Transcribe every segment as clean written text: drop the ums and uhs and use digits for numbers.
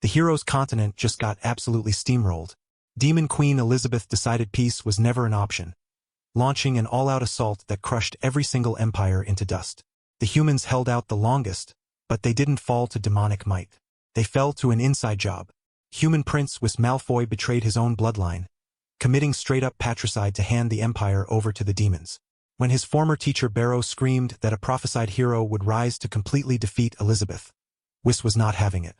The hero's continent just got absolutely steamrolled. Demon Queen Elizabeth decided peace was never an option, launching an all-out assault that crushed every single empire into dust. The humans held out the longest, but they didn't fall to demonic might. They fell to an inside job. Human Prince Wis Malfoy betrayed his own bloodline, committing straight-up patricide to hand the empire over to the demons. When his former teacher Barrow screamed that a prophesied hero would rise to completely defeat Elizabeth, Wis was not having it.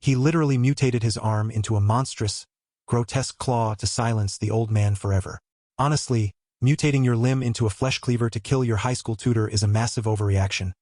He literally mutated his arm into a monstrous, grotesque claw to silence the old man forever. Honestly, mutating your limb into a flesh cleaver to kill your high school tutor is a massive overreaction,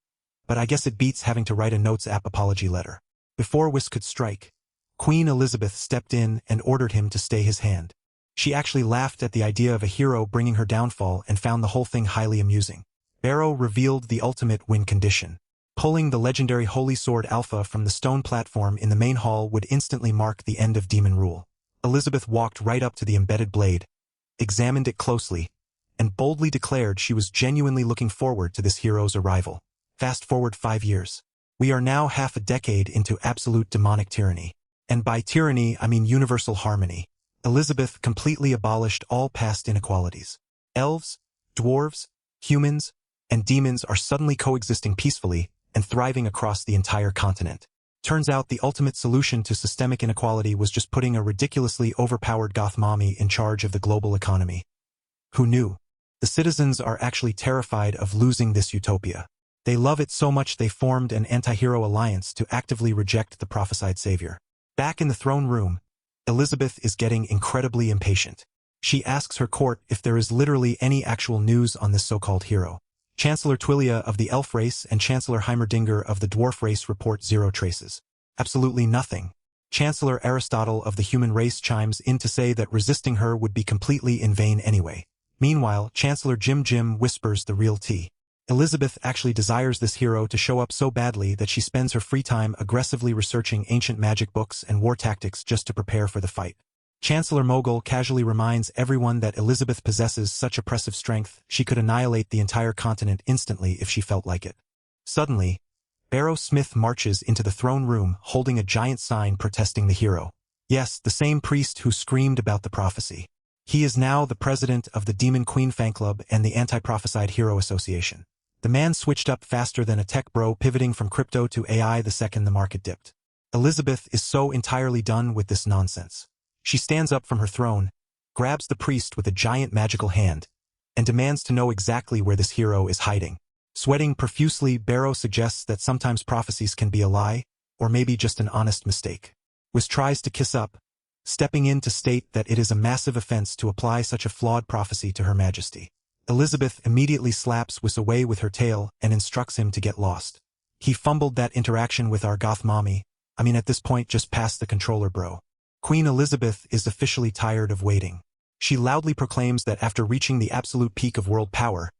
but I guess it beats having to write a Notes app apology letter. Before Wis could strike, Queen Elizabeth stepped in and ordered him to stay his hand. She actually laughed at the idea of a hero bringing her downfall and found the whole thing highly amusing. Barrow revealed the ultimate win condition. Pulling the legendary Holy Sword Alpha from the stone platform in the main hall would instantly mark the end of demon rule. Elizabeth walked right up to the embedded blade, examined it closely, and boldly declared she was genuinely looking forward to this hero's arrival. Fast forward 5 years. We are now half a decade into absolute demonic tyranny. And by tyranny, I mean universal harmony. Elizabeth completely abolished all past inequalities. Elves, dwarves, humans, and demons are suddenly coexisting peacefully and thriving across the entire continent. Turns out the ultimate solution to systemic inequality was just putting a ridiculously overpowered goth mommy in charge of the global economy. Who knew? The citizens are actually terrified of losing this utopia. They love it so much they formed an anti-hero alliance to actively reject the prophesied savior. Back in the throne room, Elizabeth is getting incredibly impatient. She asks her court if there is literally any actual news on this so-called hero. Chancellor Twilia of the elf race and Chancellor Heimerdinger of the dwarf race report zero traces. Absolutely nothing. Chancellor Aristotle of the human race chimes in to say that resisting her would be completely in vain anyway. Meanwhile, Chancellor Jim whispers the real tea. Elizabeth actually desires this hero to show up so badly that she spends her free time aggressively researching ancient magic books and war tactics just to prepare for the fight. Chancellor Mogul casually reminds everyone that Elizabeth possesses such oppressive strength she could annihilate the entire continent instantly if she felt like it. Suddenly, Barrow Smith marches into the throne room holding a giant sign protesting the hero. Yes, the same priest who screamed about the prophecy. He is now the president of the Demon Queen Fan Club and the Anti-Prophesied Hero Association. The man switched up faster than a tech bro pivoting from crypto to AI the second the market dipped. Elizabeth is so entirely done with this nonsense. She stands up from her throne, grabs the priest with a giant magical hand, and demands to know exactly where this hero is hiding. Sweating profusely, Barrow suggests that sometimes prophecies can be a lie, or maybe just an honest mistake. Wis tries to kiss up, stepping in to state that it is a massive offense to apply such a flawed prophecy to Her Majesty. Elizabeth immediately slaps Wis away with her tail and instructs him to get lost. He fumbled that interaction with our goth mommy, at this point just past the controller bro. Queen Elizabeth is officially tired of waiting. She loudly proclaims that after reaching the absolute peak of world power,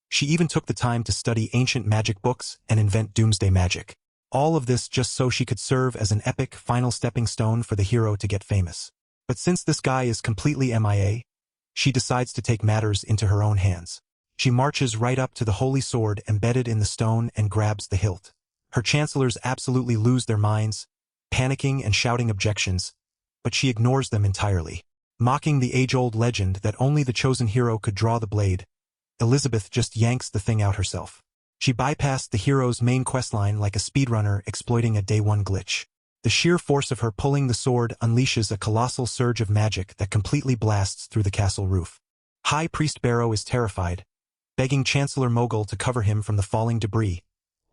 she even took the time to study ancient magic books and invent doomsday magic. All of this just so she could serve as an epic final stepping stone for the hero to get famous. But since this guy is completely MIA, she decides to take matters into her own hands. She marches right up to the holy sword embedded in the stone and grabs the hilt. Her chancellors absolutely lose their minds, panicking and shouting objections, but she ignores them entirely. Mocking the age-old legend that only the chosen hero could draw the blade, Elizabeth just yanks the thing out herself. She bypassed the hero's main questline like a speedrunner exploiting a day one glitch. The sheer force of her pulling the sword unleashes a colossal surge of magic that completely blasts through the castle roof. High Priest Barrow is terrified, begging Chancellor Mogul to cover him from the falling debris,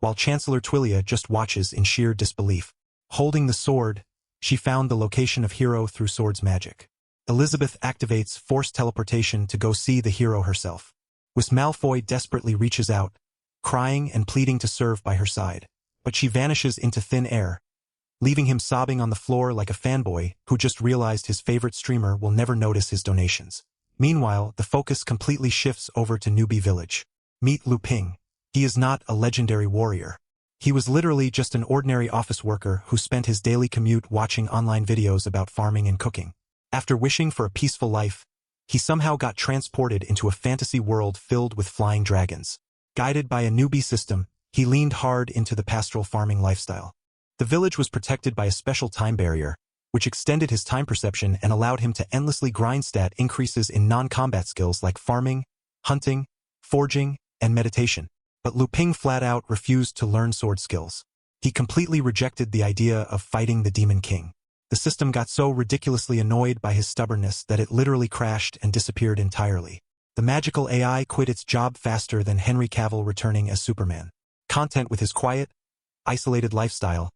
while Chancellor Twilia just watches in sheer disbelief. Holding the sword, she found the location of hero through sword's magic. Elizabeth activates forced teleportation to go see the hero herself. Wis Malfoy desperately reaches out, crying and pleading to serve by her side, but she vanishes into thin air, leaving him sobbing on the floor like a fanboy who just realized his favorite streamer will never notice his donations. Meanwhile, the focus completely shifts over to Newbie Village. Meet Lu Ping. He is not a legendary warrior. He was literally just an ordinary office worker who spent his daily commute watching online videos about farming and cooking. After wishing for a peaceful life, he somehow got transported into a fantasy world filled with flying dragons. Guided by a newbie system, he leaned hard into the pastoral farming lifestyle. The village was protected by a special time barrier, which extended his time perception and allowed him to endlessly grind stat increases in non-combat skills like farming, hunting, forging, and meditation. But Lu Ping flat out refused to learn sword skills. He completely rejected the idea of fighting the Demon King. The system got so ridiculously annoyed by his stubbornness that it literally crashed and disappeared entirely. The magical AI quit its job faster than Henry Cavill returning as Superman. Content with his quiet, isolated lifestyle,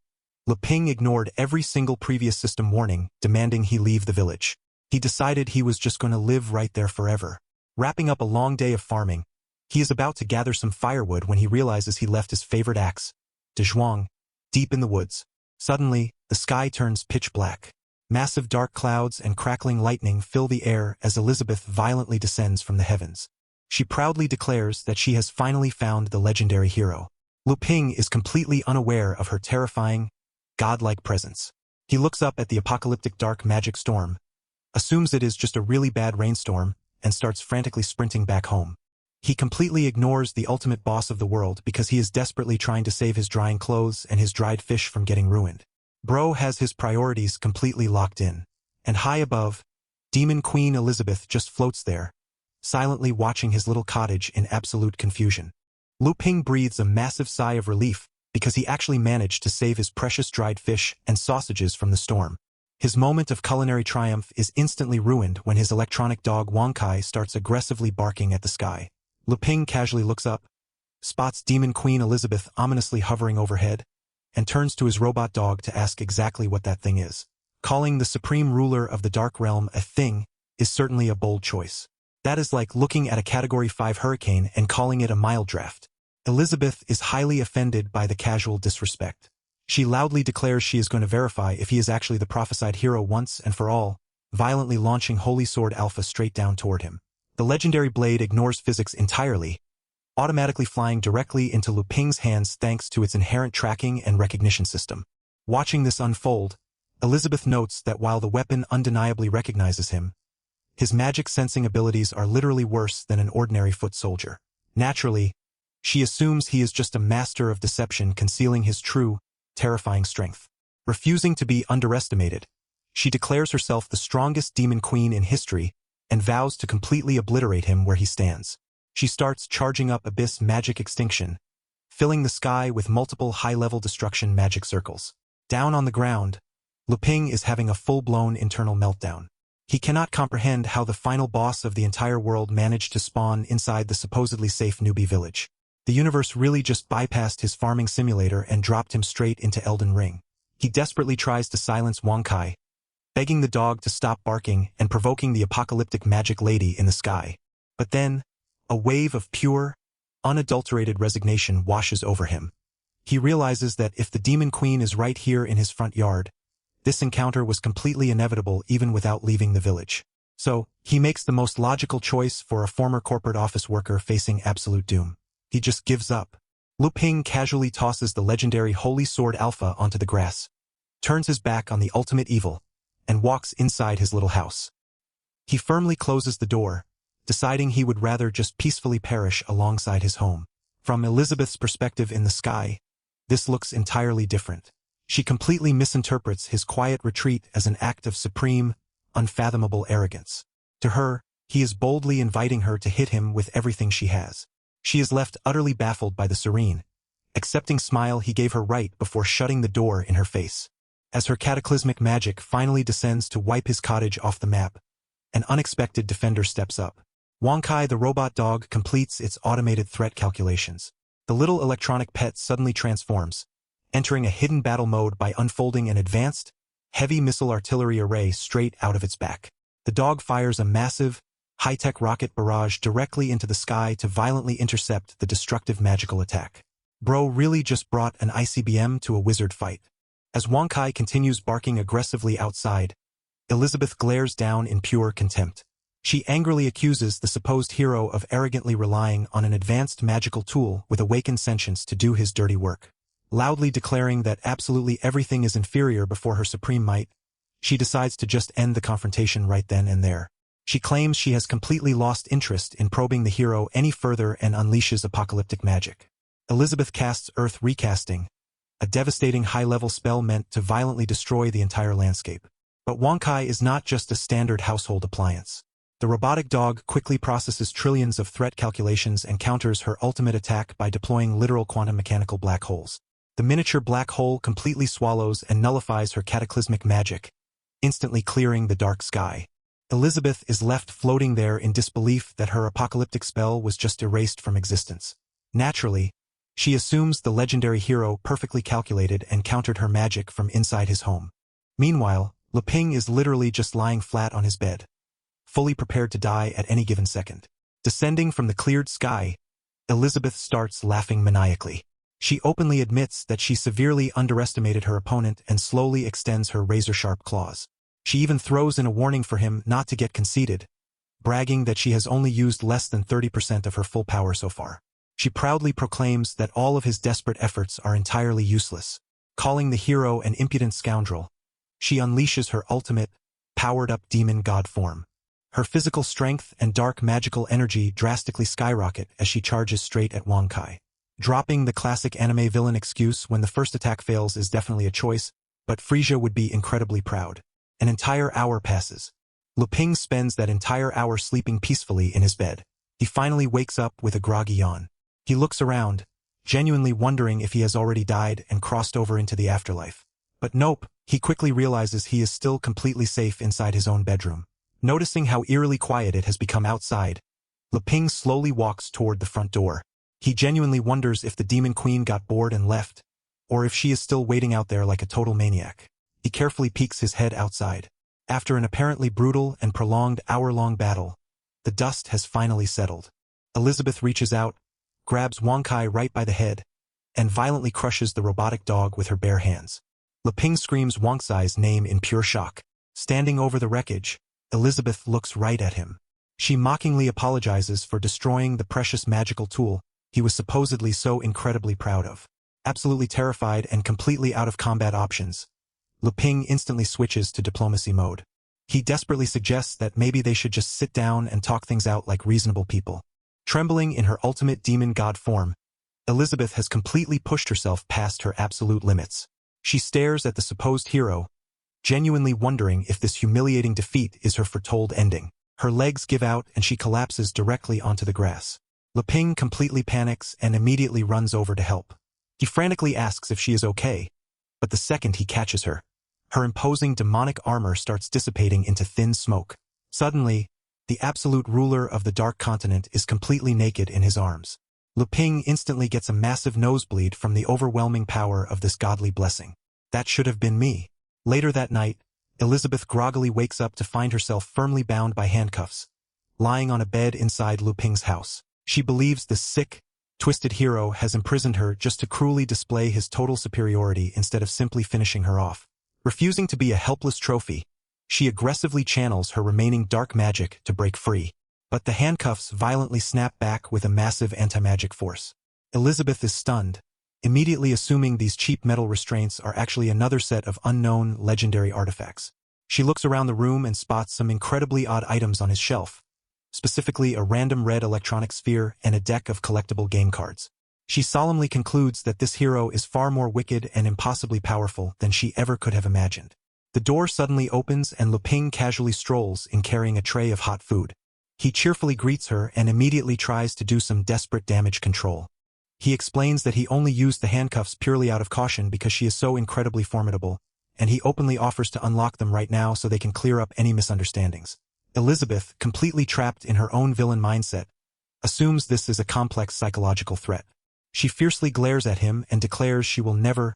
Lu Ping ignored every single previous system warning, demanding he leave the village. He decided he was just going to live right there forever. Wrapping up a long day of farming, he is about to gather some firewood when he realizes he left his favorite axe, De Zhuang, deep in the woods. Suddenly, the sky turns pitch black. Massive dark clouds and crackling lightning fill the air as Elizabeth violently descends from the heavens. She proudly declares that she has finally found the legendary hero. Lu Ping is completely unaware of her terrifying, godlike presence. He looks up at the apocalyptic dark magic storm, assumes it is just a really bad rainstorm, and starts frantically sprinting back home. He completely ignores the ultimate boss of the world because he is desperately trying to save his drying clothes and his dried fish from getting ruined. Bro has his priorities completely locked in. And high above, Demon Queen Elizabeth just floats there, silently watching his little cottage in absolute confusion. Lu Ping breathes a massive sigh of relief because he actually managed to save his precious dried fish and sausages from the storm. His moment of culinary triumph is instantly ruined when his electronic dog ManhwaKey starts aggressively barking at the sky. Lu Ping casually looks up, spots Demon Queen Elizabeth ominously hovering overhead, and turns to his robot dog to ask exactly what that thing is. Calling the supreme ruler of the Dark Realm a thing is certainly a bold choice. That is like looking at a Category 5 hurricane and calling it a mild draft. Elizabeth is highly offended by the casual disrespect. She loudly declares she is going to verify if he is actually the prophesied hero once and for all, violently launching Holy Sword Alpha straight down toward him. The legendary blade ignores physics entirely, automatically flying directly into Lu Ping's hands thanks to its inherent tracking and recognition system. Watching this unfold, Elizabeth notes that while the weapon undeniably recognizes him, his magic sensing abilities are literally worse than an ordinary foot soldier. Naturally, she assumes he is just a master of deception concealing his true, terrifying strength. Refusing to be underestimated, she declares herself the strongest demon queen in history and vows to completely obliterate him where he stands. She starts charging up Abyss Magic Extinction, filling the sky with multiple high-level destruction magic circles. Down on the ground, Lu Ping is having a full-blown internal meltdown. He cannot comprehend how the final boss of the entire world managed to spawn inside the supposedly safe newbie village. The universe really just bypassed his farming simulator and dropped him straight into Elden Ring. He desperately tries to silence ManhwaKey, begging the dog to stop barking and provoking the apocalyptic magic lady in the sky. But then, a wave of pure, unadulterated resignation washes over him. He realizes that if the Demon Queen is right here in his front yard, this encounter was completely inevitable even without leaving the village. So, he makes the most logical choice for a former corporate office worker facing absolute doom. He just gives up. Lu Ping casually tosses the legendary Holy Sword Alpha onto the grass, turns his back on the ultimate evil, and walks inside his little house. He firmly closes the door, deciding he would rather just peacefully perish alongside his home. From Elizabeth's perspective in the sky, this looks entirely different. She completely misinterprets his quiet retreat as an act of supreme, unfathomable arrogance. To her, he is boldly inviting her to hit him with everything she has. She is left utterly baffled by the serene, accepting smile he gave her right before shutting the door in her face. As her cataclysmic magic finally descends to wipe his cottage off the map, an unexpected defender steps up. ManhwaKey the robot dog completes its automated threat calculations. The little electronic pet suddenly transforms, entering a hidden battle mode by unfolding an advanced, heavy missile artillery array straight out of its back. The dog fires a massive, high-tech rocket barrage directly into the sky to violently intercept the destructive magical attack. Bro really just brought an ICBM to a wizard fight. As ManhwaKey continues barking aggressively outside, Elizabeth glares down in pure contempt. She angrily accuses the supposed hero of arrogantly relying on an advanced magical tool with awakened sentience to do his dirty work. Loudly declaring that absolutely everything is inferior before her supreme might, she decides to just end the confrontation right then and there. She claims she has completely lost interest in probing the hero any further and unleashes apocalyptic magic. Elizabeth casts Earth Recasting, a devastating high-level spell meant to violently destroy the entire landscape. But ManhwaKey is not just a standard household appliance. The robotic dog quickly processes trillions of threat calculations and counters her ultimate attack by deploying literal quantum mechanical black holes. The miniature black hole completely swallows and nullifies her cataclysmic magic, instantly clearing the dark sky. Elizabeth is left floating there in disbelief that her apocalyptic spell was just erased from existence. Naturally, she assumes the legendary hero perfectly calculated and countered her magic from inside his home. Meanwhile, Luping is literally just lying flat on his bed, fully prepared to die at any given second. Descending from the cleared sky, Elizabeth starts laughing maniacally. She openly admits that she severely underestimated her opponent and slowly extends her razor-sharp claws. She even throws in a warning for him not to get conceited, bragging that she has only used less than 30% of her full power so far. She proudly proclaims that all of his desperate efforts are entirely useless. Calling the hero an impudent scoundrel, she unleashes her ultimate, powered-up demon god form. Her physical strength and dark magical energy drastically skyrocket as she charges straight at ManhwaKey. Dropping the classic anime villain excuse when the first attack fails is definitely a choice, but Frisia would be incredibly proud. An entire hour passes. Luping spends that entire hour sleeping peacefully in his bed. He finally wakes up with a groggy yawn. He looks around, genuinely wondering if he has already died and crossed over into the afterlife. But nope, he quickly realizes he is still completely safe inside his own bedroom. Noticing how eerily quiet it has become outside, Luping slowly walks toward the front door. He genuinely wonders if the demon queen got bored and left, or if she is still waiting out there like a total maniac. He carefully peeks his head outside. After an apparently brutal and prolonged hour-long battle, the dust has finally settled. Elizabeth reaches out, grabs ManhwaKey right by the head, and violently crushes the robotic dog with her bare hands. Luping screams ManhwaKey's name in pure shock. Standing over the wreckage, Elizabeth looks right at him. She mockingly apologizes for destroying the precious magical tool he was supposedly so incredibly proud of. Absolutely terrified and completely out of combat options, Luping instantly switches to diplomacy mode. He desperately suggests that maybe they should just sit down and talk things out like reasonable people. Trembling in her ultimate demon god form, Elizabeth has completely pushed herself past her absolute limits. She stares at the supposed hero, genuinely wondering if this humiliating defeat is her foretold ending. Her legs give out and she collapses directly onto the grass. Luping completely panics and immediately runs over to help. He frantically asks if she is okay, but the second he catches her, her imposing demonic armor starts dissipating into thin smoke. Suddenly, the absolute ruler of the Dark Continent is completely naked in his arms. Luping instantly gets a massive nosebleed from the overwhelming power of this godly blessing. That should have been me. Later that night, Elizabeth groggily wakes up to find herself firmly bound by handcuffs, lying on a bed inside Luping's house. She believes the sick, twisted hero has imprisoned her just to cruelly display his total superiority instead of simply finishing her off. Refusing to be a helpless trophy, she aggressively channels her remaining dark magic to break free. But the handcuffs violently snap back with a massive anti-magic force. Elizabeth is stunned, immediately assuming these cheap metal restraints are actually another set of unknown, legendary artifacts. She looks around the room and spots some incredibly odd items on his shelf, specifically a random red electronic sphere and a deck of collectible game cards. She solemnly concludes that this hero is far more wicked and impossibly powerful than she ever could have imagined. The door suddenly opens and Luping casually strolls in carrying a tray of hot food. He cheerfully greets her and immediately tries to do some desperate damage control. He explains that he only used the handcuffs purely out of caution because she is so incredibly formidable, and he openly offers to unlock them right now so they can clear up any misunderstandings. Elizabeth, completely trapped in her own villain mindset, assumes this is a complex psychological threat. She fiercely glares at him and declares she will never,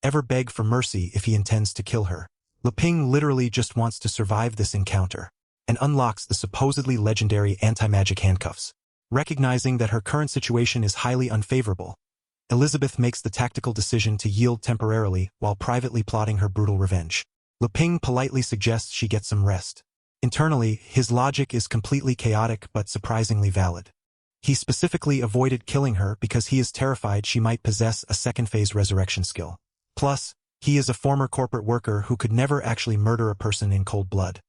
ever beg for mercy if he intends to kill her. Luping literally just wants to survive this encounter, and unlocks the supposedly legendary anti-magic handcuffs. Recognizing that her current situation is highly unfavorable, Elizabeth makes the tactical decision to yield temporarily while privately plotting her brutal revenge. Luping politely suggests she get some rest. Internally, his logic is completely chaotic but surprisingly valid. He specifically avoided killing her because he is terrified she might possess a second-phase resurrection skill. Plus, he is a former corporate worker who could never actually murder a person in cold blood.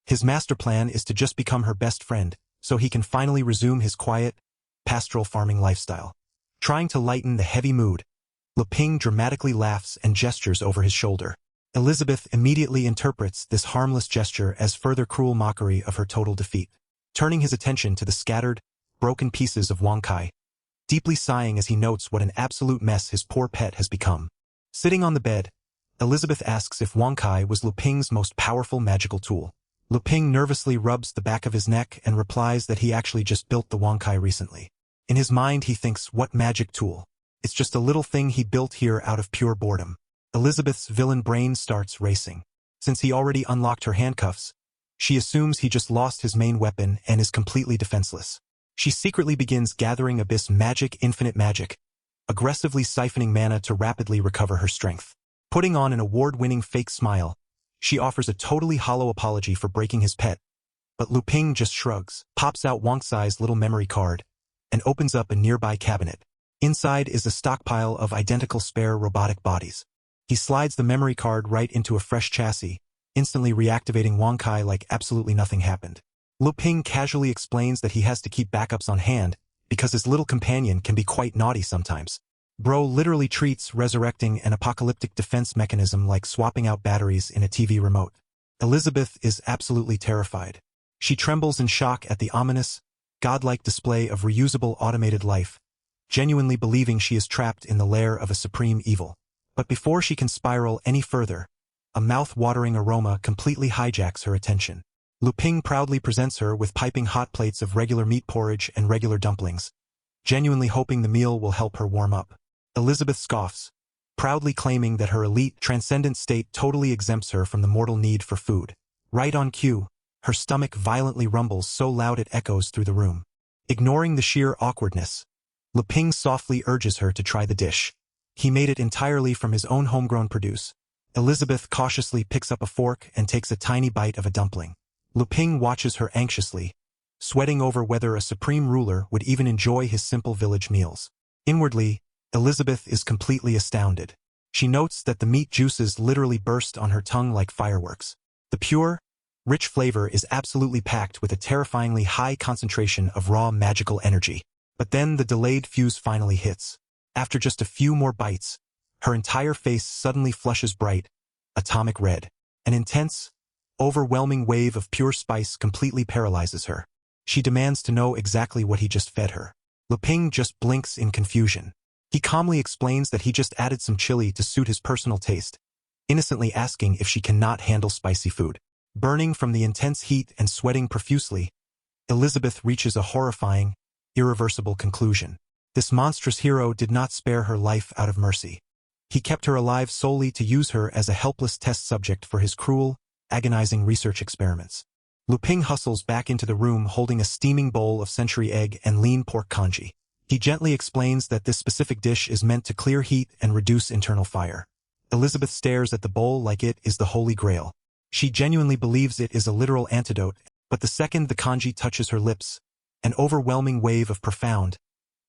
His master plan is to just become her best friend, so he can finally resume his quiet, pastoral farming lifestyle. Trying to lighten the heavy mood, Ping dramatically laughs and gestures over his shoulder. Elizabeth immediately interprets this harmless gesture as further cruel mockery of her total defeat, turning his attention to the scattered, broken pieces of ManhwaKey, deeply sighing as he notes what an absolute mess his poor pet has become. Sitting on the bed, Elizabeth asks if ManhwaKey was Ping's most powerful magical tool. Ping nervously rubs the back of his neck and replies that he actually just built the ManhwaKey recently. In his mind he thinks, what magic tool? It's just a little thing he built here out of pure boredom. Elizabeth's villain brain starts racing. Since he already unlocked her handcuffs, she assumes he just lost his main weapon and is completely defenseless. She secretly begins gathering abyss magic, infinite magic, aggressively siphoning mana to rapidly recover her strength. Putting on an award-winning fake smile, she offers a totally hollow apology for breaking his pet, but Ping just shrugs, pops out ManhwaKey's little memory card, and opens up a nearby cabinet. Inside is a stockpile of identical spare robotic bodies. He slides the memory card right into a fresh chassis, instantly reactivating ManhwaKey like absolutely nothing happened. Ping casually explains that he has to keep backups on hand because his little companion can be quite naughty sometimes. Bro literally treats resurrecting an apocalyptic defense mechanism like swapping out batteries in a TV remote. Elizabeth is absolutely terrified. She trembles in shock at the ominous, godlike display of reusable automated life, genuinely believing she is trapped in the lair of a supreme evil. But before she can spiral any further, a mouth-watering aroma completely hijacks her attention. Ping proudly presents her with piping hot plates of regular meat porridge and regular dumplings, genuinely hoping the meal will help her warm up. Elizabeth scoffs, proudly claiming that her elite, transcendent state totally exempts her from the mortal need for food. Right on cue, her stomach violently rumbles so loud it echoes through the room. Ignoring the sheer awkwardness, Ping softly urges her to try the dish. He made it entirely from his own homegrown produce. Elizabeth cautiously picks up a fork and takes a tiny bite of a dumpling. Ping watches her anxiously, sweating over whether a supreme ruler would even enjoy his simple village meals. Inwardly, Elizabeth is completely astounded. She notes that the meat juices literally burst on her tongue like fireworks. The pure, rich flavor is absolutely packed with a terrifyingly high concentration of raw magical energy. But then the delayed fuse finally hits. After just a few more bites, her entire face suddenly flushes bright, atomic red. An intense, overwhelming wave of pure spice completely paralyzes her. She demands to know exactly what he just fed her. Ping just blinks in confusion. He calmly explains that he just added some chili to suit his personal taste, innocently asking if she cannot handle spicy food. Burning from the intense heat and sweating profusely, Elizabeth reaches a horrifying, irreversible conclusion. This monstrous hero did not spare her life out of mercy. He kept her alive solely to use her as a helpless test subject for his cruel, agonizing research experiments. Ping hustles back into the room holding a steaming bowl of century egg and lean pork congee. He gently explains that this specific dish is meant to clear heat and reduce internal fire. Elizabeth stares at the bowl like it is the Holy Grail. She genuinely believes it is a literal antidote, but the second the congee touches her lips, an overwhelming wave of profound,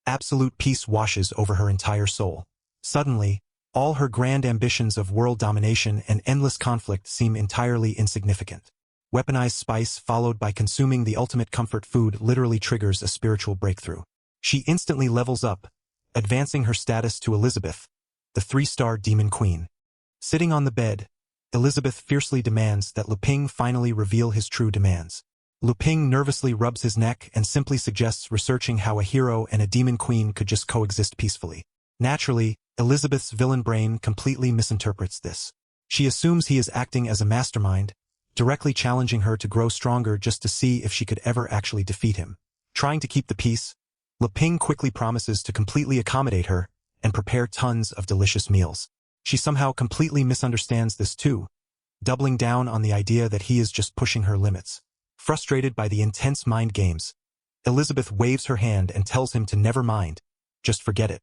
absolute peace washes over her entire soul. Suddenly, all her grand ambitions of world domination and endless conflict seem entirely insignificant. Weaponized spice followed by consuming the ultimate comfort food literally triggers a spiritual breakthrough. She instantly levels up, advancing her status to Elizabeth, the 3-star demon queen. Sitting on the bed, Elizabeth fiercely demands that Ping finally reveal his true demands. Ping nervously rubs his neck and simply suggests researching how a hero and a demon queen could just coexist peacefully. Naturally, Elizabeth's villain brain completely misinterprets this. She assumes he is acting as a mastermind, directly challenging her to grow stronger just to see if she could ever actually defeat him. Trying to keep the peace, Ping quickly promises to completely accommodate her and prepare tons of delicious meals. She somehow completely misunderstands this too, doubling down on the idea that he is just pushing her limits. Frustrated by the intense mind games, Elizabeth waves her hand and tells him to never mind, just forget it.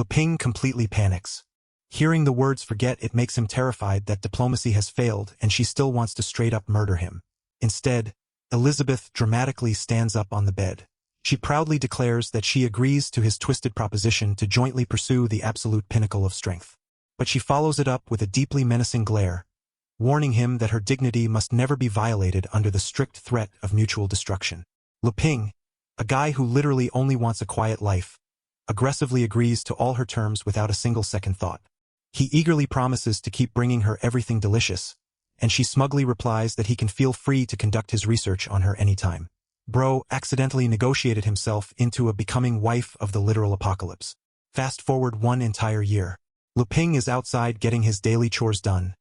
Ping completely panics. Hearing the words forget it makes him terrified that diplomacy has failed and she still wants to straight up murder him. Instead, Elizabeth dramatically stands up on the bed. She proudly declares that she agrees to his twisted proposition to jointly pursue the absolute pinnacle of strength. But she follows it up with a deeply menacing glare, warning him that her dignity must never be violated under the strict threat of mutual destruction. Ping, a guy who literally only wants a quiet life, aggressively agrees to all her terms without a single second thought. He eagerly promises to keep bringing her everything delicious, and she smugly replies that he can feel free to conduct his research on her anytime. Bro accidentally negotiated himself into a becoming wife of the literal apocalypse. Fast forward one entire year. Luping is outside getting his daily chores done,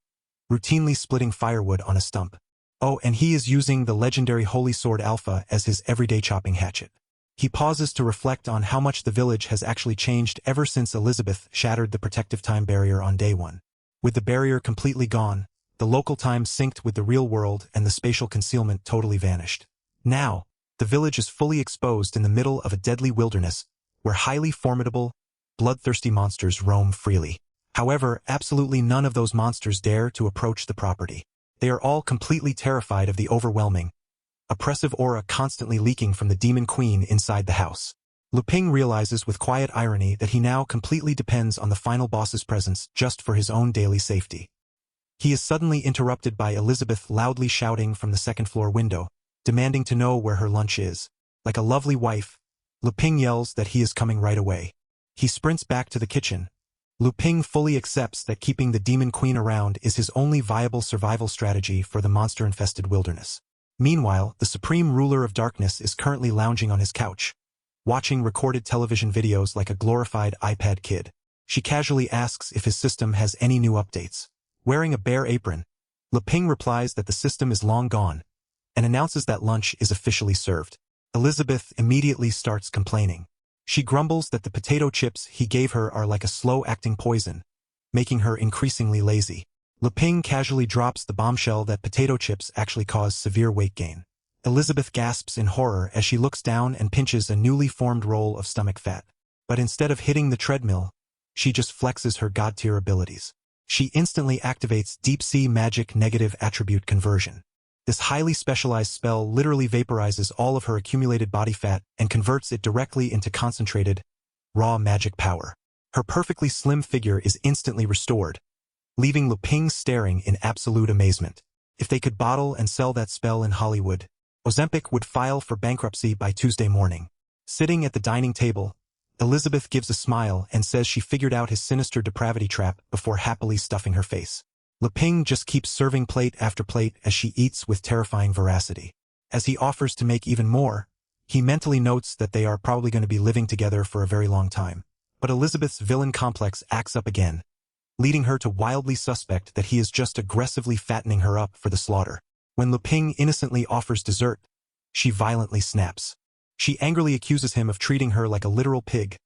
routinely splitting firewood on a stump. Oh, and he is using the legendary Holy Sword Alpha as his everyday chopping hatchet. He pauses to reflect on how much the village has actually changed ever since Elizabeth shattered the protective time barrier on day one. With the barrier completely gone, the local time synced with the real world and the spatial concealment totally vanished. Now, the village is fully exposed in the middle of a deadly wilderness, where highly formidable, bloodthirsty monsters roam freely. However, absolutely none of those monsters dare to approach the property. They are all completely terrified of the overwhelming, oppressive aura constantly leaking from the demon queen inside the house. Luping realizes with quiet irony that he now completely depends on the final boss's presence just for his own daily safety. He is suddenly interrupted by Elizabeth loudly shouting from the second-floor window, demanding to know where her lunch is. Like a lovely wife, Luping yells that he is coming right away. He sprints back to the kitchen. Luping fully accepts that keeping the demon queen around is his only viable survival strategy for the monster-infested wilderness. Meanwhile, the supreme ruler of darkness is currently lounging on his couch, watching recorded television videos like a glorified iPad kid. She casually asks if his system has any new updates. Wearing a bare apron, Luping replies that the system is long gone, and announces that lunch is officially served. Elizabeth immediately starts complaining. She grumbles that the potato chips he gave her are like a slow-acting poison, making her increasingly lazy. Luping casually drops the bombshell that potato chips actually cause severe weight gain. Elizabeth gasps in horror as she looks down and pinches a newly formed roll of stomach fat. But instead of hitting the treadmill, she just flexes her god-tier abilities. She instantly activates deep-sea magic negative attribute conversion. This highly specialized spell literally vaporizes all of her accumulated body fat and converts it directly into concentrated, raw magic power. Her perfectly slim figure is instantly restored, leaving Luping staring in absolute amazement. If they could bottle and sell that spell in Hollywood, Ozempic would file for bankruptcy by Tuesday morning. Sitting at the dining table, Elizabeth gives a smile and says she figured out his sinister depravity trap before happily stuffing her face. Luping just keeps serving plate after plate as she eats with terrifying voracity. As he offers to make even more, he mentally notes that they are probably going to be living together for a very long time. But Elizabeth's villain complex acts up again, leading her to wildly suspect that he is just aggressively fattening her up for the slaughter. When Luping innocently offers dessert, she violently snaps. She angrily accuses him of treating her like a literal pig,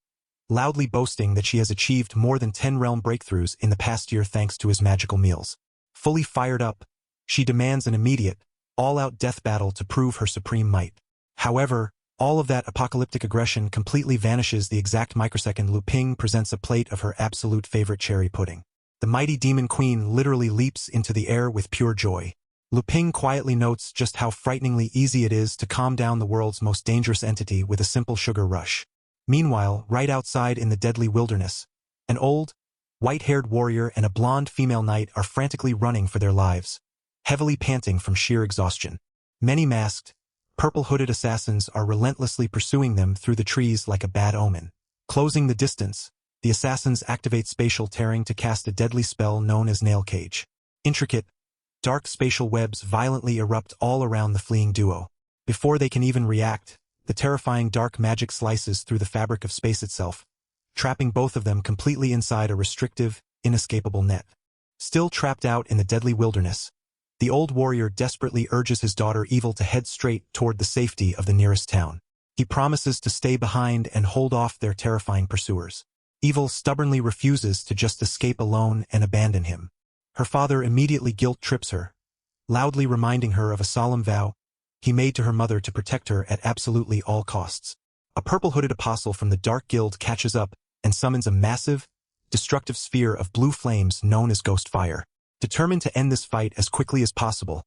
loudly boasting that she has achieved more than 10 realm breakthroughs in the past year thanks to his magical meals. Fully fired up, she demands an immediate, all-out death battle to prove her supreme might. However, all of that apocalyptic aggression completely vanishes the exact microsecond Luping presents a plate of her absolute favorite cherry pudding. The mighty demon queen literally leaps into the air with pure joy. Luping quietly notes just how frighteningly easy it is to calm down the world's most dangerous entity with a simple sugar rush. Meanwhile, right outside in the deadly wilderness, an old, white-haired warrior and a blonde female knight are frantically running for their lives, heavily panting from sheer exhaustion. Many masked, purple-hooded assassins are relentlessly pursuing them through the trees like a bad omen. Closing the distance, the assassins activate spatial tearing to cast a deadly spell known as Nail Cage. Intricate, dark spatial webs violently erupt all around the fleeing duo. Before they can even react, the terrifying dark magic slices through the fabric of space itself, trapping both of them completely inside a restrictive, inescapable net. Still trapped out in the deadly wilderness, the old warrior desperately urges his daughter Evil to head straight toward the safety of the nearest town. He promises to stay behind and hold off their terrifying pursuers. Evil stubbornly refuses to just escape alone and abandon him. Her father immediately guilt-trips her, loudly reminding her of a solemn vow he made to her mother to protect her at absolutely all costs. A purple-hooded apostle from the Dark Guild catches up and summons a massive, destructive sphere of blue flames known as Ghost Fire. Determined to end this fight as quickly as possible,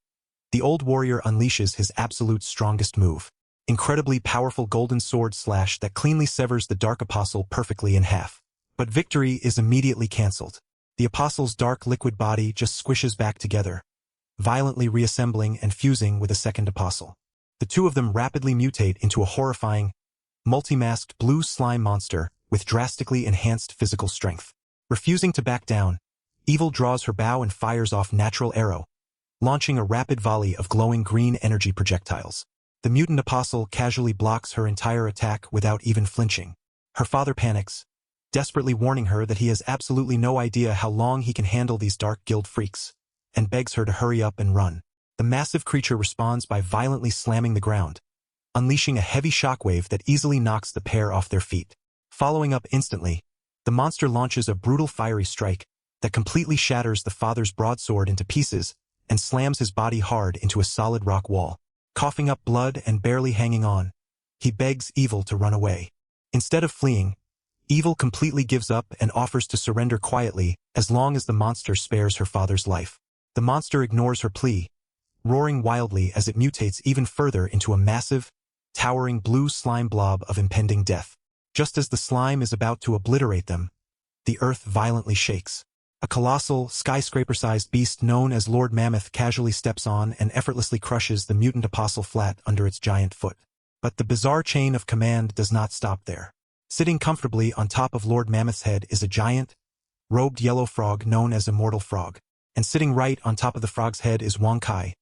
the old warrior unleashes his absolute strongest move, incredibly powerful golden sword slash that cleanly severs the Dark Apostle perfectly in half. But victory is immediately cancelled. The Apostle's dark liquid body just squishes back together, violently reassembling and fusing with a second apostle. The two of them rapidly mutate into a horrifying, multi-masked blue slime monster with drastically enhanced physical strength. Refusing to back down, Evil draws her bow and fires off natural arrow, launching a rapid volley of glowing green energy projectiles. The mutant apostle casually blocks her entire attack without even flinching. Her father panics, desperately warning her that he has absolutely no idea how long he can handle these dark guild freaks, and begs her to hurry up and run. The massive creature responds by violently slamming the ground, unleashing a heavy shockwave that easily knocks the pair off their feet. Following up instantly, the monster launches a brutal fiery strike that completely shatters the father's broadsword into pieces and slams his body hard into a solid rock wall. Coughing up blood and barely hanging on, he begs Evil to run away. Instead of fleeing, Evil completely gives up and offers to surrender quietly as long as the monster spares her father's life. The monster ignores her plea, roaring wildly as it mutates even further into a massive, towering blue slime blob of impending death. Just as the slime is about to obliterate them, the earth violently shakes. A colossal, skyscraper-sized beast known as Lord Mammoth casually steps on and effortlessly crushes the mutant apostle flat under its giant foot. But the bizarre chain of command does not stop there. Sitting comfortably on top of Lord Mammoth's head is a giant, robed yellow frog known as Immortal Frog. And sitting right on top of the frog's head is ManhwaKey,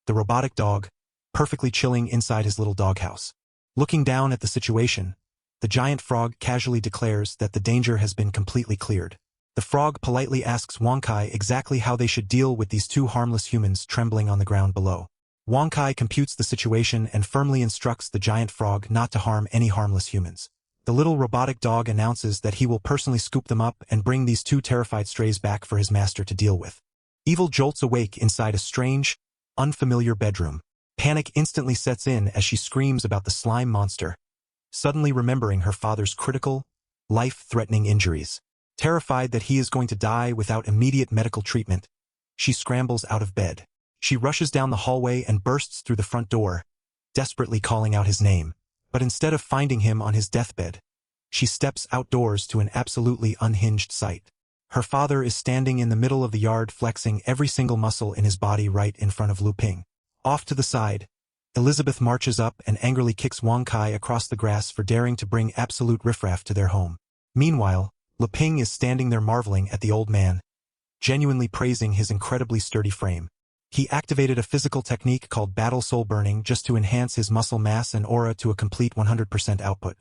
the robotic dog, perfectly chilling inside his little doghouse. Looking down at the situation, the giant frog casually declares that the danger has been completely cleared. The frog politely asks ManhwaKey exactly how they should deal with these two harmless humans trembling on the ground below. ManhwaKey computes the situation and firmly instructs the giant frog not to harm any harmless humans. The little robotic dog announces that he will personally scoop them up and bring these two terrified strays back for his master to deal with. Evil jolts awake inside a strange, unfamiliar bedroom. Panic instantly sets in as she screams about the slime monster, suddenly remembering her father's critical, life-threatening injuries. Terrified that he is going to die without immediate medical treatment, she scrambles out of bed. She rushes down the hallway and bursts through the front door, desperately calling out his name. But instead of finding him on his deathbed, she steps outdoors to an absolutely unhinged sight. Her father is standing in the middle of the yard flexing every single muscle in his body right in front of Lu Ping. Off to the side, Elizabeth marches up and angrily kicks ManhwaKey across the grass for daring to bring absolute riffraff to their home. Meanwhile, Lu Ping is standing there marveling at the old man, genuinely praising his incredibly sturdy frame. He activated a physical technique called Battle Soul Burning just to enhance his muscle mass and aura to a complete 100% output.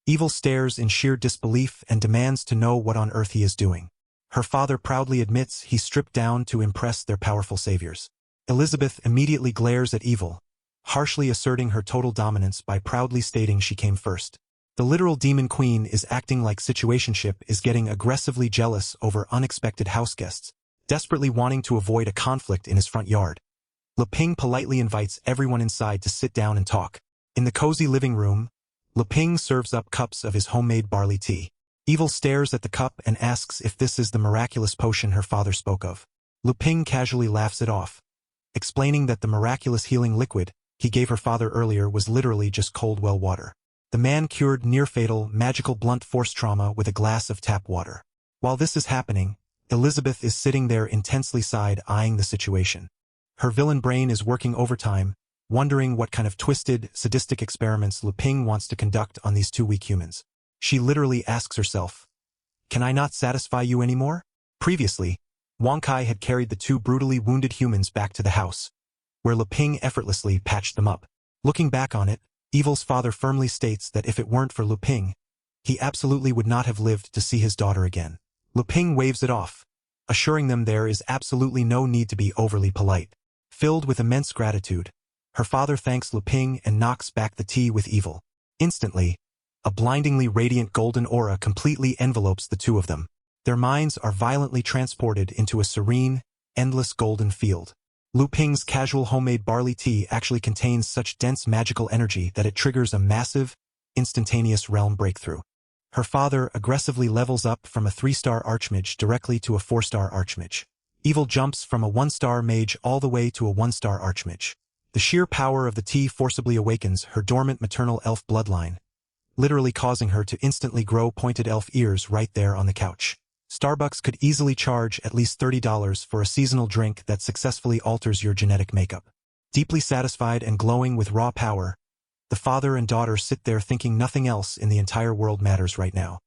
Evil stares in sheer disbelief and demands to know what on earth he is doing. Her father proudly admits he stripped down to impress their powerful saviors. Elizabeth immediately glares at Evil, harshly asserting her total dominance by proudly stating she came first. The literal demon queen is acting like situationship is getting aggressively jealous over unexpected house guests, desperately wanting to avoid a conflict in his front yard. Lu Ping politely invites everyone inside to sit down and talk. In the cozy living room, Lu Ping serves up cups of his homemade barley tea. Evil stares at the cup and asks if this is the miraculous potion her father spoke of. Lu Ping casually laughs it off, explaining that the miraculous healing liquid he gave her father earlier was literally just cold well water. The man cured near-fatal, magical blunt force trauma with a glass of tap water. While this is happening, Elizabeth is sitting there intensely side-eyeing the situation. Her villain brain is working overtime, wondering what kind of twisted, sadistic experiments Lu Ping wants to conduct on these two weak humans. She literally asks herself, "Can I not satisfy you anymore?" Previously, ManhwaKey had carried the two brutally wounded humans back to the house, where Lu Ping effortlessly patched them up. Looking back on it, Evil's father firmly states that if it weren't for Lu Ping, he absolutely would not have lived to see his daughter again. Lu Ping waves it off, assuring them there is absolutely no need to be overly polite. Filled with immense gratitude, her father thanks Lu Ping and knocks back the tea with Evil. Instantly, a blindingly radiant golden aura completely envelopes the two of them. Their minds are violently transported into a serene, endless golden field. Lu Ping's casual homemade barley tea actually contains such dense magical energy that it triggers a massive, instantaneous realm breakthrough. Her father aggressively levels up from a 3-star archmage directly to a 4-star archmage. Evil jumps from a 1-star mage all the way to a 1-star archmage. The sheer power of the tea forcibly awakens her dormant maternal elf bloodline, literally causing her to instantly grow pointed elf ears right there on the couch. Starbucks could easily charge at least $30 for a seasonal drink that successfully alters your genetic makeup. Deeply satisfied and glowing with raw power, the father and daughter sit there thinking nothing else in the entire world matters right now.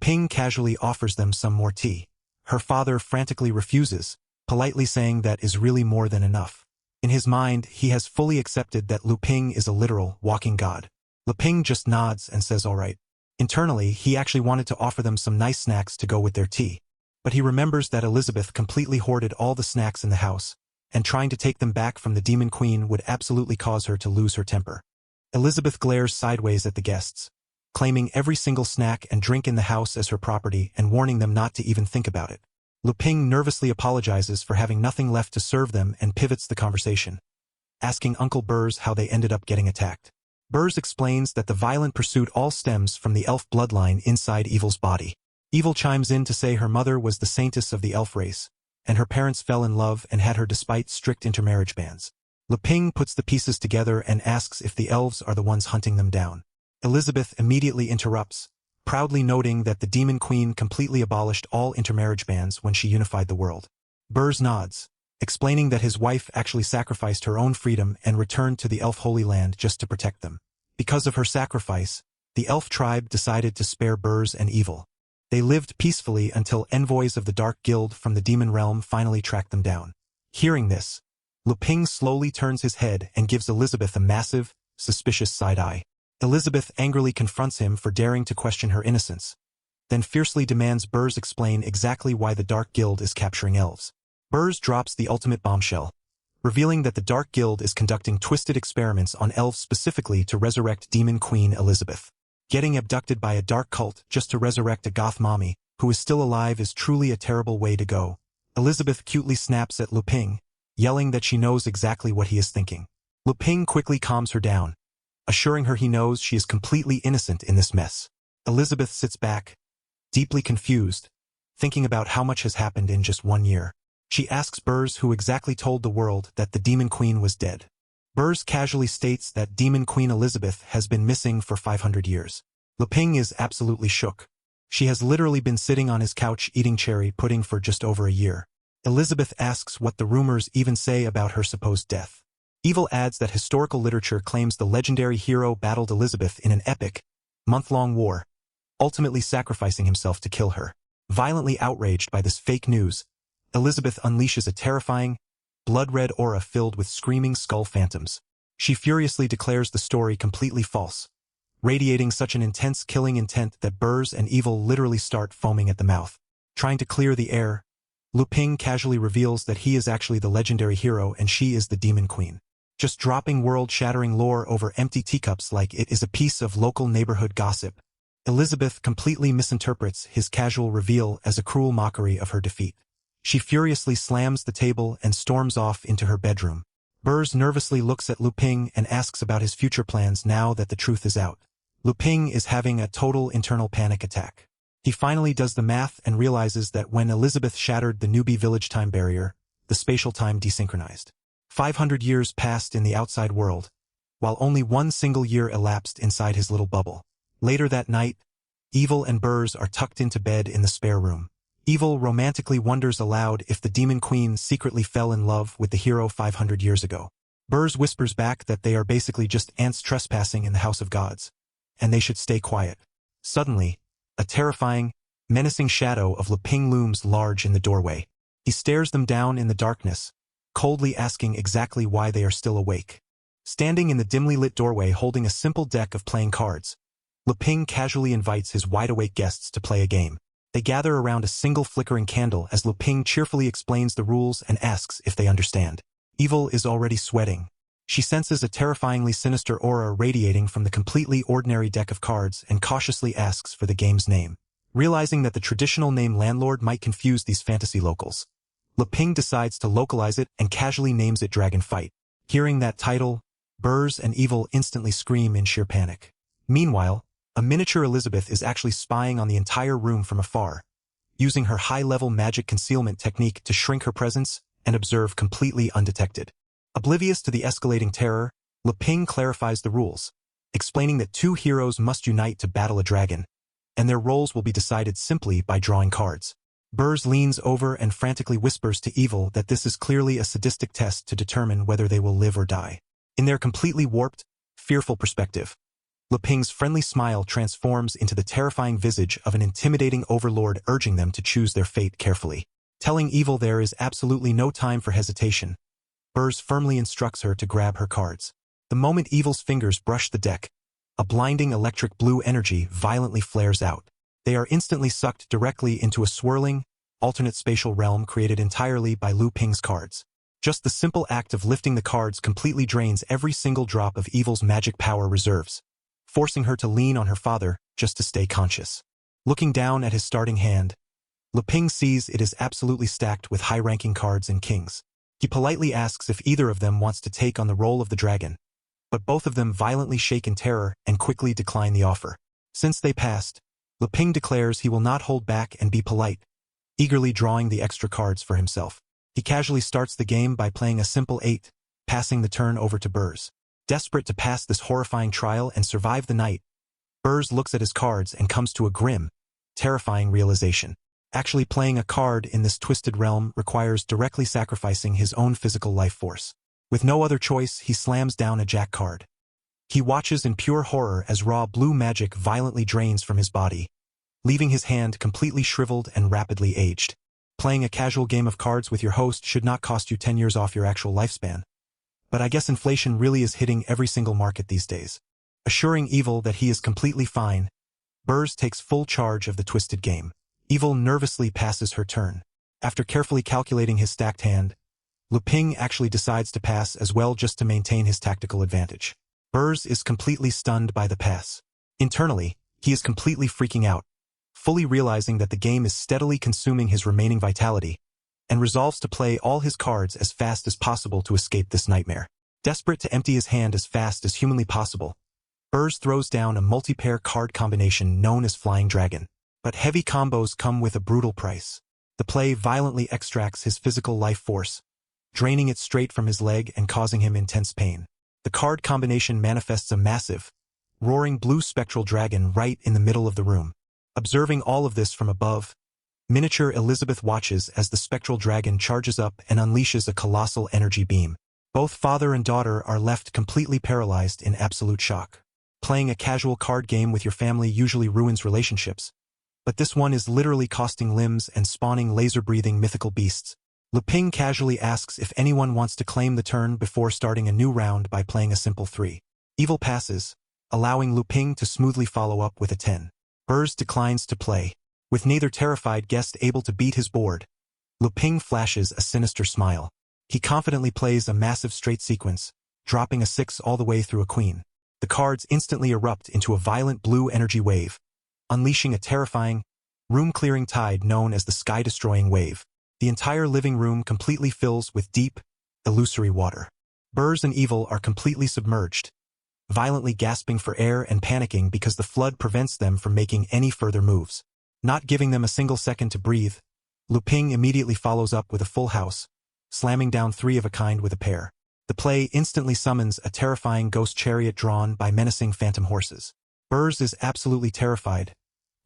Ping casually offers them some more tea. Her father frantically refuses, politely saying that is really more than enough. In his mind, he has fully accepted that Ping is a literal, walking god. Ping just nods and says all right. Internally, he actually wanted to offer them some nice snacks to go with their tea. But he remembers that Elizabeth completely hoarded all the snacks in the house, and trying to take them back from the Demon Queen would absolutely cause her to lose her temper. Elizabeth glares sideways at the guests, claiming every single snack and drink in the house as her property and warning them not to even think about it. Ping nervously apologizes for having nothing left to serve them and pivots the conversation, asking Uncle Burrs how they ended up getting attacked. Burrs explains that the violent pursuit all stems from the elf bloodline inside Evil's body. Evil chimes in to say her mother was the saintess of the elf race, and her parents fell in love and had her despite strict intermarriage bans. Ping puts the pieces together and asks if the elves are the ones hunting them down. Elizabeth immediately interrupts, proudly noting that the Demon Queen completely abolished all intermarriage bans when she unified the world. Burrs nods, explaining that his wife actually sacrificed her own freedom and returned to the elf Holy Land just to protect them. Because of her sacrifice, the elf tribe decided to spare Burrs and Evil. They lived peacefully until envoys of the Dark Guild from the Demon Realm finally tracked them down. Hearing this, Ping slowly turns his head and gives Elizabeth a massive, suspicious side-eye. Elizabeth angrily confronts him for daring to question her innocence, then fiercely demands Burrs explain exactly why the Dark Guild is capturing elves. Burrs drops the ultimate bombshell, revealing that the Dark Guild is conducting twisted experiments on elves specifically to resurrect Demon Queen Elizabeth. Getting abducted by a dark cult just to resurrect a goth mommy who is still alive is truly a terrible way to go. Elizabeth cutely snaps at Ping, yelling that she knows exactly what he is thinking. Ping quickly calms her down, assuring her he knows she is completely innocent in this mess. Elizabeth sits back, deeply confused, thinking about how much has happened in just 1 year. She asks Burrs who exactly told the world that the Demon Queen was dead. Burrs casually states that Demon Queen Elizabeth has been missing for 500 years. Ping is absolutely shook. She has literally been sitting on his couch eating cherry pudding for just over a year. Elizabeth asks what the rumors even say about her supposed death. Evil adds that historical literature claims the legendary hero battled Elizabeth in an epic, month-long war, ultimately sacrificing himself to kill her. Violently outraged by this fake news, Elizabeth unleashes a terrifying, blood-red aura filled with screaming skull phantoms. She furiously declares the story completely false, radiating such an intense killing intent that Burrs and Evil literally start foaming at the mouth. Trying to clear the air, Ping casually reveals that he is actually the legendary hero and she is the Demon Queen. Just dropping world-shattering lore over empty teacups like it is a piece of local neighborhood gossip. Elizabeth completely misinterprets his casual reveal as a cruel mockery of her defeat. She furiously slams the table and storms off into her bedroom. Burrs nervously looks at Ping and asks about his future plans now that the truth is out. Ping is having a total internal panic attack. He finally does the math and realizes that when Elizabeth shattered the newbie village time barrier, the spatial time desynchronized. 500 years passed in the outside world, while only 1 single year elapsed inside his little bubble. Later that night, Evil and Burrs are tucked into bed in the spare room. Evil romantically wonders aloud if the Demon Queen secretly fell in love with the hero 500 years ago. Burrs whispers back that they are basically just ants trespassing in the House of Gods, and they should stay quiet. Suddenly, a terrifying, menacing shadow of Ping looms large in the doorway. He stares them down in the darkness, coldly asking exactly why they are still awake. Standing in the dimly lit doorway holding a simple deck of playing cards, Ping casually invites his wide-awake guests to play a game. They gather around a single flickering candle as Ping cheerfully explains the rules and asks if they understand. Evil is already sweating. She senses a terrifyingly sinister aura radiating from the completely ordinary deck of cards and cautiously asks for the game's name. Realizing that the traditional name Landlord might confuse these fantasy locals, Ping decides to localize it and casually names it Dragon Fight. Hearing that title, Burrs and Evil instantly scream in sheer panic. Meanwhile, a miniature Elizabeth is actually spying on the entire room from afar, using her high-level magic concealment technique to shrink her presence and observe completely undetected. Oblivious to the escalating terror, Ping clarifies the rules, explaining that 2 heroes must unite to battle a dragon, and their roles will be decided simply by drawing cards. Burrs leans over and frantically whispers to Evil that this is clearly a sadistic test to determine whether they will live or die. In their completely warped, fearful perspective, Ping's friendly smile transforms into the terrifying visage of an intimidating overlord urging them to choose their fate carefully. Telling Evil there is absolutely no time for hesitation, Burs firmly instructs her to grab her cards. The moment Evil's fingers brush the deck, a blinding electric blue energy violently flares out. They are instantly sucked directly into a swirling, alternate spatial realm created entirely by Lu Ping's cards. Just the simple act of lifting the cards completely drains every single drop of Evil's magic power reserves, forcing her to lean on her father just to stay conscious. Looking down at his starting hand, Lu Ping sees it is absolutely stacked with high-ranking cards and kings. He politely asks if either of them wants to take on the role of the dragon, but both of them violently shake in terror and quickly decline the offer. Since they passed, Lu Ping declares he will not hold back and be polite, eagerly drawing the extra cards for himself. He casually starts the game by playing a simple 8, passing the turn over to Burs. Desperate to pass this horrifying trial and survive the night, Burs looks at his cards and comes to a grim, terrifying realization. Actually playing a card in this twisted realm requires directly sacrificing his own physical life force. With no other choice, he slams down a jack card. He watches in pure horror as raw blue magic violently drains from his body, leaving his hand completely shriveled and rapidly aged. Playing a casual game of cards with your host should not cost you 10 years off your actual lifespan. But I guess inflation really is hitting every single market these days. Assuring Evil that he is completely fine, Burs takes full charge of the twisted game. Evil nervously passes her turn. After carefully calculating his stacked hand, Lu Ping actually decides to pass as well just to maintain his tactical advantage. Burs is completely stunned by the pass. Internally, he is completely freaking out, fully realizing that the game is steadily consuming his remaining vitality, and resolves to play all his cards as fast as possible to escape this nightmare. Desperate to empty his hand as fast as humanly possible, Burs throws down a multi-pair card combination known as Flying Dragon. But heavy combos come with a brutal price. The play violently extracts his physical life force, draining it straight from his leg and causing him intense pain. The card combination manifests a massive, roaring blue spectral dragon right in the middle of the room. Observing all of this from above, miniature Elizabeth watches as the spectral dragon charges up and unleashes a colossal energy beam. Both father and daughter are left completely paralyzed in absolute shock. Playing a casual card game with your family usually ruins relationships, but this one is literally costing limbs and spawning laser-breathing mythical beasts. Lu Ping casually asks if anyone wants to claim the turn before starting a new round by playing a simple 3. Evil passes, allowing Lu Ping to smoothly follow up with a 10. Burs declines to play. With neither terrified guest able to beat his board, Lu Ping flashes a sinister smile. He confidently plays a massive straight sequence, dropping a 6 all the way through a queen. The cards instantly erupt into a violent blue energy wave, unleashing a terrifying, room-clearing tide known as the sky-destroying wave. The entire living room completely fills with deep, illusory water. Burs and Evil are completely submerged, violently gasping for air and panicking because the flood prevents them from making any further moves. Not giving them a single second to breathe, Lu Ping immediately follows up with a full house, slamming down 3 of a kind with a pair. The play instantly summons a terrifying ghost chariot drawn by menacing phantom horses. Burs is absolutely terrified,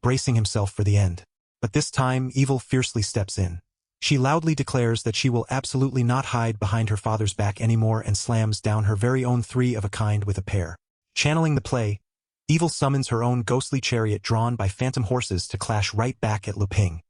bracing himself for the end. But this time, Evil fiercely steps in. She loudly declares that she will absolutely not hide behind her father's back anymore and slams down her very own 3 of a kind with a pair. Channeling the play, Evil summons her own ghostly chariot drawn by phantom horses to clash right back at Lu Ping.